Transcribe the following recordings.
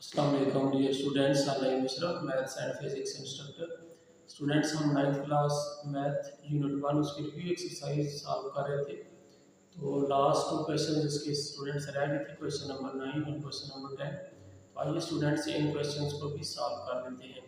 अस्सलाम वालेकुम dear students, online Musharraf maths and physics instructor. Students, हम 9th क्लास मैथ यूनिट 1 उसकी रिव्यू एक्सरसाइज सॉल्व कर रहे थे। तो लास्ट 2 क्वेश्चन इसके स्टूडेंट्स रह गए थे, क्वेश्चन नंबर 9 और क्वेश्चन नंबर 10। तो आइए स्टूडेंट्स इन क्वेश्चंस को भी सॉल्व कर लेते हैं।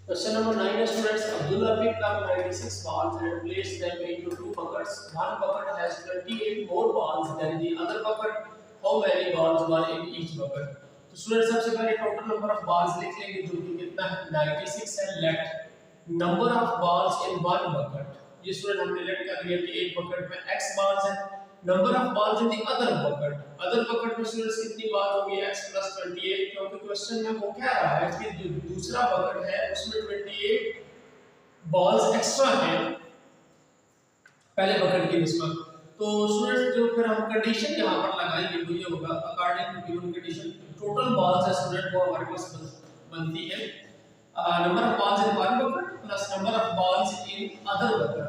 क्वेश्चन नंबर 9 है students, Abdullah picked up 96 balls and placed them into two buckets. One bucket has 28 more balls than the other bucket. How many balls were in each bucket? तो student सबसे पहले total number of बाल्स लिख लेंगे जो कि कितना है 96 है। Let number of balls in one bucket, ये स्टूडेंट हमने लेट कर लिया कि एक बकेट में x बाल्स है। Number of balls in the other bucket में स्टूडेंट्स कितनी बाल होगी x + 28, क्योंकि क्वेश्चन में वो कह रहा है कि जो दूसरा बकेट है उसमें 28 बॉल्स एक्स्ट्रा हैं पहले बकेट की निस्बत। तो स्टूडेंट्स जो फिर हम कंडीशन यहां पर लगाएंगे वो ये होगा, according to given condition total balls है स्टूडेंट वो हमारे पास बनती है number of balls in one bucket plus number of balls in other bucket.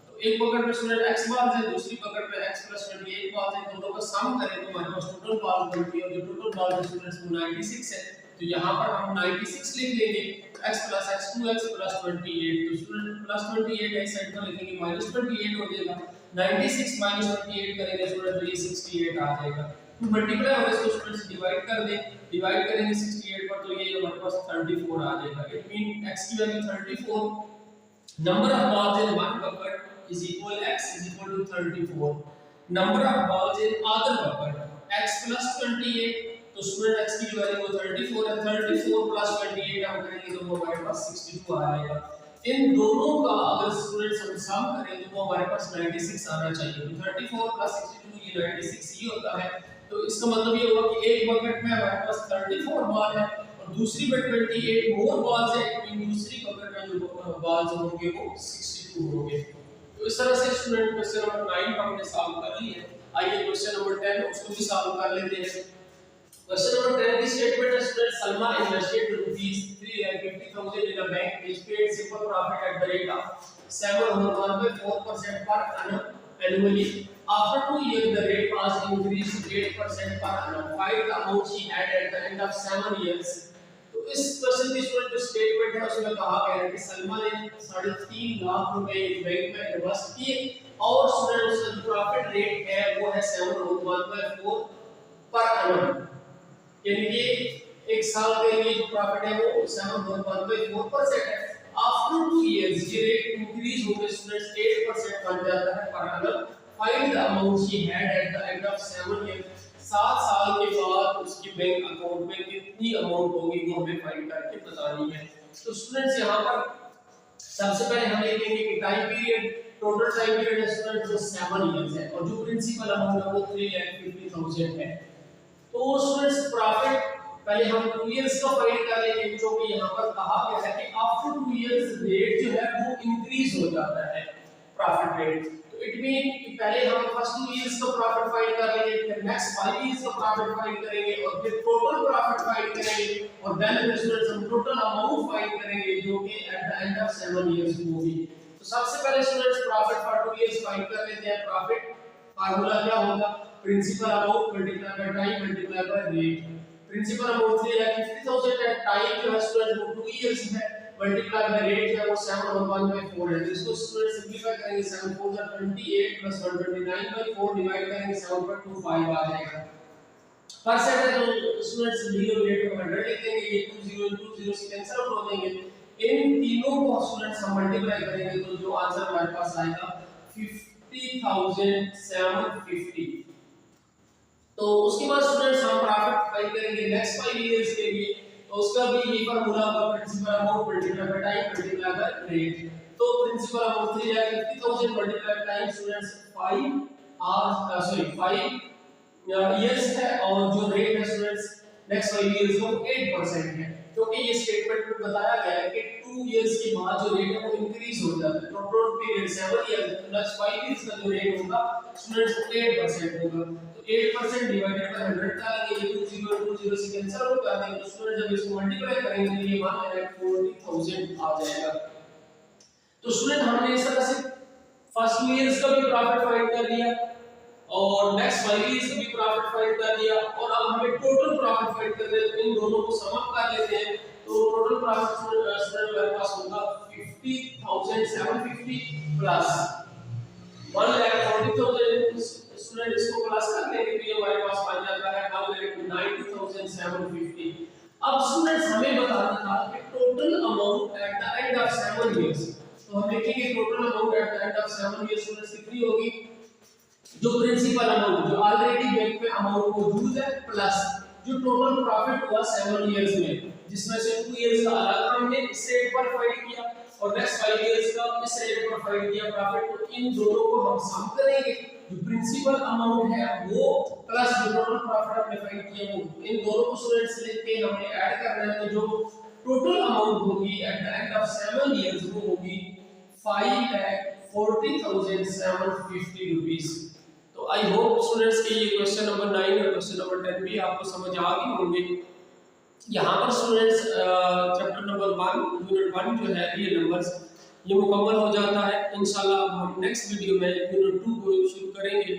तो एक बकेट में स्टूडेंट x बॉल्स है, दूसरी बकेट में x + 28 बॉल्स है, दोनों का सम करें तो हमारे पास टोटल बॉल बनती है। जो टोटल बॉल है स्टूडेंट्स 96 है, तो यहां पर हम 96 लिख लेंगे, x + x 2x + 28। तो स्टूडेंट +28 है, इस साइड पर लिखेंगे -28 हो जाएगा। 96 - 28 करेंगे स्टूडेंट तो ये 68 आ जाएगा। तो मल्टीप्लाई होगा, इसको स्टूडेंट्स डिवाइड कर दें, डिवाइड करेंगे 68 पर तो ये हमारे पास 34 आ जाएगा। इट मीन x की value 34, number of balls in one bucket is equal x is equal to 34, number of balls in other bucket x plus 28। तो स्टूडेंट x की वैल्यू 34 है, 34 plus 28 हम करेंगे तो वो हमारे पास 62 आ जाएगा। इन दोनों का अगर स्टूडेंट्स हम सम करें तो वो हमारे पास 96 आना चाहिए। तो 34 plus 62 ये 96 ही होता है। तो इसका मतलब ये होगा कि एक बकेट में हमारे पास 34 बॉल है और दूसरी में 28 मोर बॉल्स है, इन दूसरी बकेट में जो बॉल्स होंगे वो 62 होंगे। तो इस तरह से स्टूडेंट क्वेश्चन नंबर 9 हमने सॉल्व कर ली है। आइए क्वेश्चन नंबर 10 उसको भी सॉल्व कर लेते हैं। क्वेश्चन नंबर 10 की स्टेटमेंट है student, Salma invested ₹350,000 in a bank which paid simple profit at the rate of 7.4% per annum annually. After 2 years the rate was increased to 8% per annum. Find the amount she had at the end of 7 years. तो इस question की student जो statement है उसमें कहा गया है कि सलमा ने 3.5 लाख रुपए बैंक में इन्वेस्ट किए और स्टूडेंट उसका जो प्रॉफिट रेट है वो है 7.1/4 पर annum, यानी कि एक साल के लिए जो प्रॉफिट है वो 7.1/4% है। आफ्टर 2 इयर्स ये रेट इंक्रीज होकर स्टूडेंट्स 8% बन जाता है पर annum। Find the amount she had eight the end of 7 years, 7 साल के बाद उसकी बैंक अकाउंट में कितनी अमाउंट होगी वो हमें फाइंड करके बतानी है। तो स्टूडेंट्स यहां पर सबसे पहले हम लिखेंगे कि time period, total time period student जो 7 इयर्स है और जो प्रिंसिपल अमाउंट है वो 3,50,000 है। तो स्टूडेंट्स प्रॉफिट पहले हम 2 इयर्स का फाइंड कर लेंगे, जो कि यहां पर कहा गया है कि आफ्टर 2 इयर्स रेट जो है वो इंक्रीज हो जाता है प्रॉफिट रेट। इट मीन कि पहले हम फर्स्ट 2 इयर्स का प्रॉफिट फाइंड कर लेंगे, फिर नेक्स्ट 5 इयर्स का प्रॉफिट फाइंड करेंगे और फिर टोटल प्रॉफिट फाइंड करेंगे और देन स्टूडेंट्स हम टोटल अमाउंट फाइंड करेंगे जो कि at the end of 7 years होगी। तो सबसे पहले students profit for 2 years find कर लेते हैं। प्रॉफिट फार्मूला क्या होगा, principal amount multiply by time multiply by rate. Principal amount 3,50,000 है, टाइम जो है स्टूडेंट वो 2 इयर्स है, मल्टीप्लाई बाय रेट है वो 7/1/4 है। तो इसको स्टूडेंट सिंपलीफाई करेंगे, 7 4 जा 28 + 129/4 डिवाइड करेंगे 7.25 आ जाएगा। परसेंट है तो स्टूडेंट्स डिनोमिनेटर में 100 लिख देंगे, ये 2 0 2 0 से कैंसिल आउट हो जाएंगे। इन तीनों को स्टूडेंट्स हम मल्टीप्लाई करेंगे तो जो आंसर हमारे पास आएगा 50,750। तो उसके बाद स्टूडेंट्स हम प्रॉफिट फाइंड करेंगे नेक्स्ट 5 इयर्स के लिए, तो उसका भी ये फार्मूला होगा, principal amount multiply by time multiply by rate. तो principal amount 3,50,000 multiply by time students 5 years है और जो रेट है स्टूडेंट्स नेक्स्ट 5 इयर्स का 8% है, क्योंकि ये स्टेटमेंट में बताया गया है कि 2 इयर्स के बाद जो रेट है वो इंक्रीज हो जाता है। Total period 7 years plus 5 years का जो रेट होगा स्टूडेंट्स 8% होगा। तो 8% डिवाइडेड बाय 100 डालेंगे, ये 2 0 2 0 से कैंसिल आउट कर देंगे। तो स्टूडेंट जब इसको मल्टीप्लाई करेंगे तो ये मान लेना 40,000 आ जाएगा। तो स्टूडेंट हमने इस तरह से फर्स्ट इयर्स का भी प्रॉफिट फाइंड कर लिया और नेक्स्ट 5 इयर्स का भी प्रॉफिट फाइंड कर दिया और अब हमें टोटल प्रॉफिट फाइंड करना है। तो इन दोनों को सम अप कर लेते हैं। तो टोटल प्रॉफिट स्टूडेंट मेरे पास होगा 50,750 प्लस 1,40,000। स्टूडेंट इसको प्लस कर लेंगे तो ये हमारे पास आ जाता है 1,90,750। अब स्टूडेंट्स हमें बताना था कि total amount at the end of 7 years. तो हम लिखेंगे total amount at the end of 7 years students कितनी होगी? जो प्रिंसिपल अमाउंट जो ऑलरेडी बैंक में अमाउंट मौजूद है प्लस जो टोटल प्रॉफिट हुआ 7 इयर्स में, जिसमें से 2 इयर्स का अलग हमने इस रेट पर फाइंड किया और नेक्स्ट 5 इयर्स का इस रेट पर फाइंड किया प्रॉफिट। तो इन दोनों को हम सम करेंगे। जो प्रिंसिपल अमाउंट है वो प्लस जो टोटल प्रॉफिट हमने फाइंड किया वो, इन दोनों को स्टूडेंट्स लेके हमने ऐड करना है। तो जो टोटल अमाउंट होगी eight the end of 7 years वो होगी 5,40,750 रुपीस। तो आई होप स्टूडेंट्स कि ये क्वेश्चन नंबर 9 और क्वेश्चन नंबर 10 भी आपको समझ आ गए होंगे। यहाँ पर स्टूडेंट्स चैप्टर नंबर 1 यूनिट 1 जो है रियल नंबर्स ये मुकम्मल हो जाता है। इंशाल्लाह अब हम नेक्स्ट वीडियो में यूनिट 2 को शुरू करेंगे।